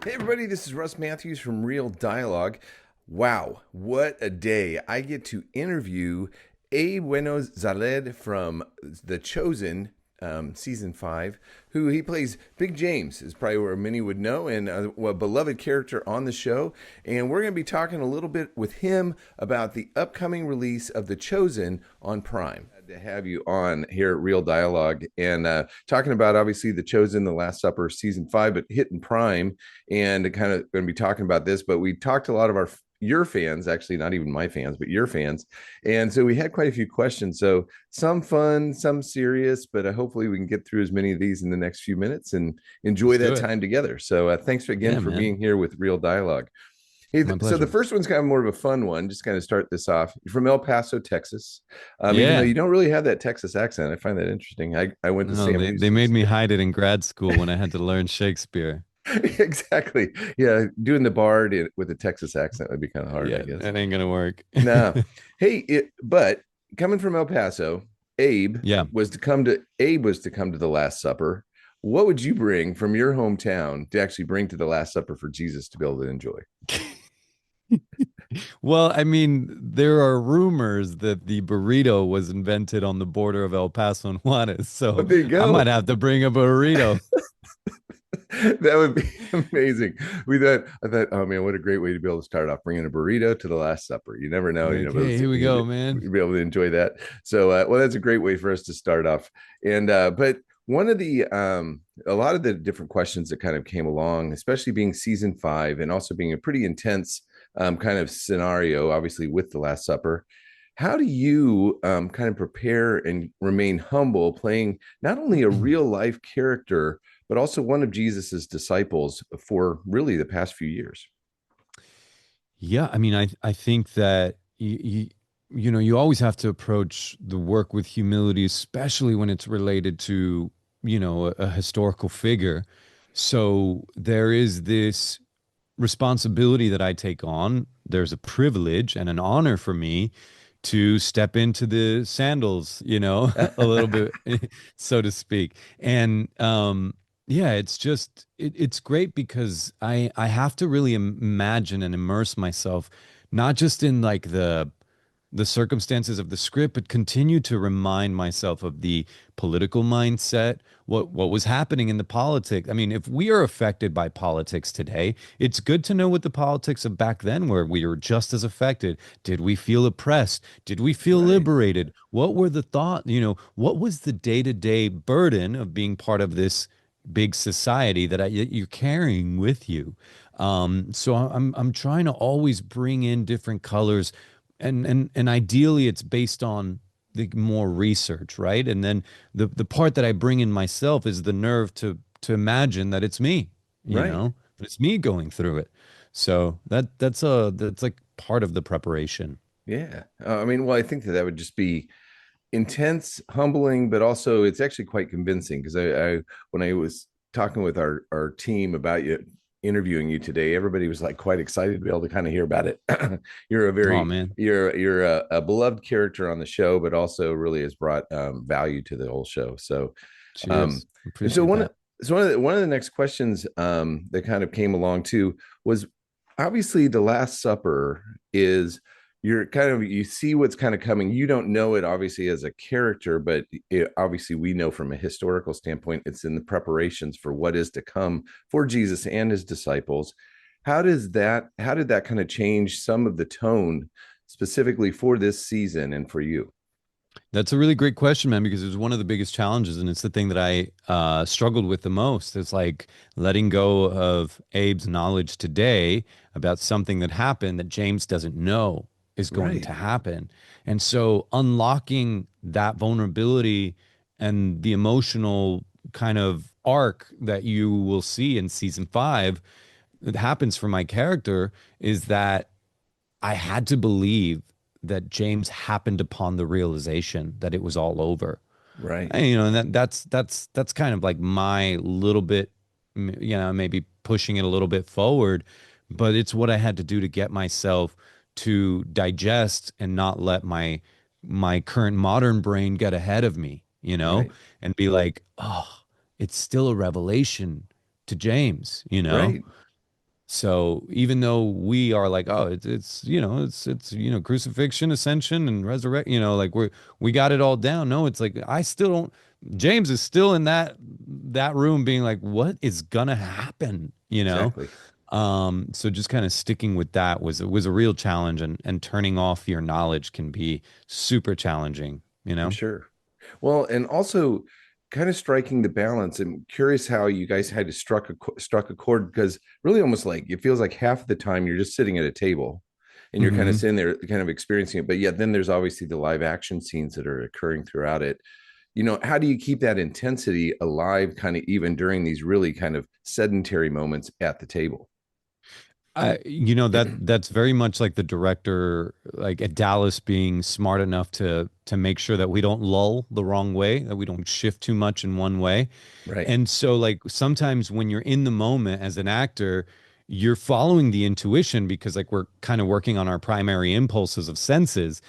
Hey everybody, this is Russ Matthews from Real Dialogue. Wow, what a day. I get to interview Abe Bueno Jallad from The Chosen, season 5, who he plays Big James, is probably where many would know, and a beloved character on the show. And we're going to be talking a little bit with him about the upcoming release of The Chosen on Prime. To have you on here at Real Dialogue and talking about obviously The Chosen, The Last Supper, season 5, but hitting Prime, and kind of going to be talking about this. But we talked to a lot of your fans, actually not even my fans, but your fans, and so we had quite a few questions. So some fun, some serious, but hopefully we can get through as many of these in the next few minutes and enjoy Let's do that it. time together. So thanks again Yeah, for man. being here with Real Dialogue. Hey, My so the pleasure. first one's kind of more of a fun one. Just kind of start this off. You're from El Paso, Texas. Even though Yeah. you don't really have that Texas accent, I find that interesting. I went to No, Sam they Houston made me State. hide it in grad school when I had to learn Shakespeare. Exactly. Yeah, doing the bard with a Texas accent would be kind of hard, I Yeah, guess. that ain't gonna work. No. Hey, but coming from El Paso, Yeah. Abe was to come to the Last Supper. What would you bring from your hometown to actually bring to the Last Supper for Jesus to be able to enjoy? Well, I mean, there are rumors that the burrito was invented on the border of El Paso and Juarez, Oh, so there you I might go. have to bring a burrito. That would be amazing. I thought, oh man, what a great way to be able to start off bringing a burrito to the Last Supper. You never know, Like, but hey, here we go, man. you'd be able to enjoy that. So, well, that's a great way for us to start off. And but one of a lot of the different questions that kind of came along, especially being season 5 and also being a pretty intense kind of scenario, obviously with the Last Supper. How do you kind of prepare and remain humble, playing not only a real life character, but also one of Jesus's disciples for really the past few years? Yeah, I mean, I think that you always have to approach the work with humility, especially when it's related to, a historical figure. So there is this responsibility that I take on. There's a privilege and an honor for me to step into the sandals, a little bit, so to speak. And yeah, it's great because I have to really imagine and immerse myself not just in like the circumstances of the script, but continue to remind myself of the political mindset, what was happening in the politics. I mean, if we are affected by politics today, it's good to know what the politics of back then were. We were just as affected. Did we feel oppressed? Did we feel Right. liberated? What were the thought, what was the day-to-day burden of being part of this big society that you're carrying with you? So I'm trying to always bring in different colors and ideally it's based on the more research, right? And then the part that I bring in myself is the nerve to imagine that it's me, Right. that it's me going through it. So that's like part of the preparation. Yeah. I mean, well, I think that would just be intense, humbling, but also it's actually quite convincing because I when I was talking with our team about you interviewing you today, everybody was like quite excited to be able to kind of hear about it. You're a Oh very man, you're a beloved character on the show, but also really has brought value to the whole show. So, um, cheers. and so Appreciate that. one of the next questions that kind of came along too was obviously the Last Supper is you're kind of you see what's kind of coming. You don't know it obviously as a character, but obviously we know from a historical standpoint it's in the preparations for what is to come for Jesus and his disciples. How did that kind of change some of the tone specifically for this season and for you? That's a really great question, man, because it was one of the biggest challenges, and it's the thing that I struggled with the most. It's like letting go of Abe's knowledge today about something that happened that James doesn't know is going Right. to happen. And so unlocking that vulnerability and the emotional kind of arc that you will see in season 5 that happens for my character is that I had to believe that James happened upon the realization that it was all over. Right. And, and that's kind of like my little bit, maybe pushing it a little bit forward, but it's what I had to do to get myself to digest and not let my current modern brain get ahead of me, Right. and be like, oh, it's still a revelation to James. Right. So even though we are like, oh, it's crucifixion, ascension, and resurrect, like we got it all down. No, it's like I still don't. James is still in that room, being like, what is gonna happen? Exactly. So just kind of sticking with that was a real challenge, and turning off your knowledge can be super challenging. I'm sure. Well, and also kind of striking the balance. I'm curious how you guys had to struck a chord because really almost like it feels like half the time you're just sitting at a table and you're kind of Hmm. sitting there kind of experiencing it. But yet then there's obviously the live action scenes that are occurring throughout it. How do you keep that intensity alive kind of even during these really kind of sedentary moments at the table? That's very much like the director, like at Dallas, being smart enough to make sure that we don't lull the wrong way, that we don't shift too much in one way. Right. And so, like, sometimes when you're in the moment as an actor, you're following the intuition because, like, we're kind of working on our primary impulses of senses,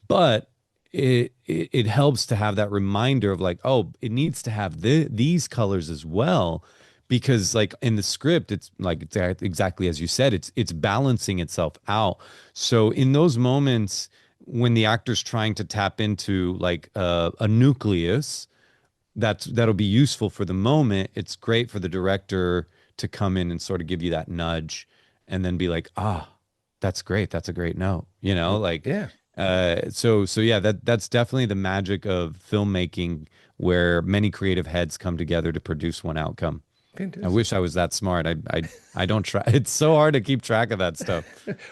but it helps to have that reminder of like, oh, it needs to have these colors as well, because like in the script, it's like exactly as you said, it's balancing itself out. So in those moments when the actor's trying to tap into like a nucleus that'll be useful for the moment. It's great for the director to come in and sort of give you that nudge and then be like, ah, that's great. That's a great note. Like Yeah. so yeah, that's definitely the magic of filmmaking where many creative heads come together to produce one outcome. I Fantastic. wish I was that smart. I don't try. It's so hard to keep track of that stuff.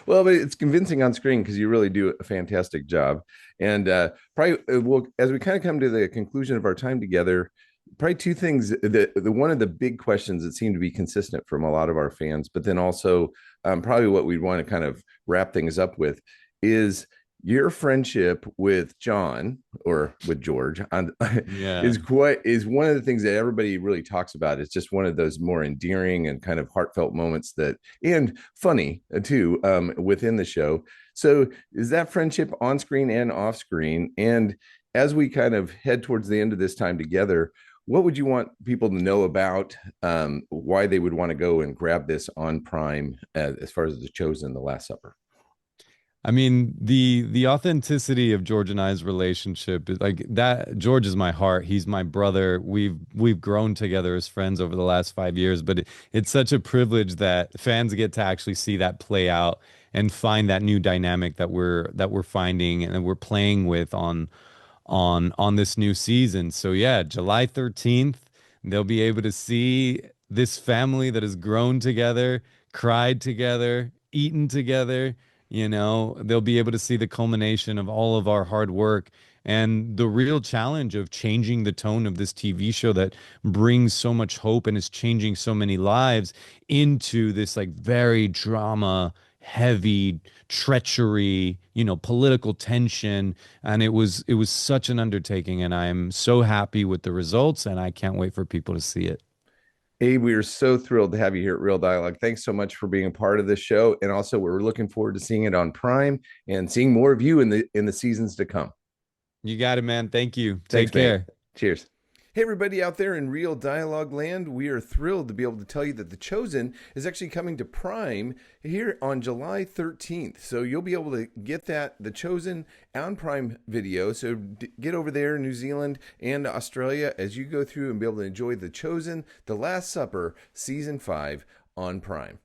Well, but it's convincing on screen because you really do a fantastic job. And probably, we'll, as we kind of come to the conclusion of our time together, probably two things. The one of the big questions that seem to be consistent from a lot of our fans, but then also probably what we'd want to kind of wrap things up with is your friendship with John or with George on, Yeah. is one of the things that everybody really talks about. It's just one of those more endearing and kind of heartfelt moments that and funny too within the show. So is that friendship on screen and off screen? And as we kind of head towards the end of this time together, what would you want people to know about why they would want to go and grab this on Prime as far as The Chosen, The Last Supper? I mean, the authenticity of George and I's relationship is like that. George is my heart. He's my brother. We've grown together as friends over the last 5 years, but it's such a privilege that fans get to actually see that play out and find that new dynamic that we're finding and that we're playing with on this new season. So yeah, July 13th, they'll be able to see this family that has grown together, cried together, eaten together. They'll be able to see the culmination of all of our hard work and the real challenge of changing the tone of this TV show that brings so much hope and is changing so many lives into this like very drama heavy treachery, political tension. And it was such an undertaking, and I'm so happy with the results, and I can't wait for people to see it. Abe, we are so thrilled to have you here at Real Dialogue. Thanks so much for being a part of this show. And also we're looking forward to seeing it on Prime and seeing more of you in the seasons to come. You got it, man. Thank you. Take Thanks, mate. care. Cheers. Hey, everybody out there in Real Dialogue Land, we are thrilled to be able to tell you that The Chosen is actually coming to Prime here on July 13th. So you'll be able to get The Chosen on Prime Video. So get over there, New Zealand and Australia, as you go through and be able to enjoy The Chosen, The Last Supper, Season 5 on Prime.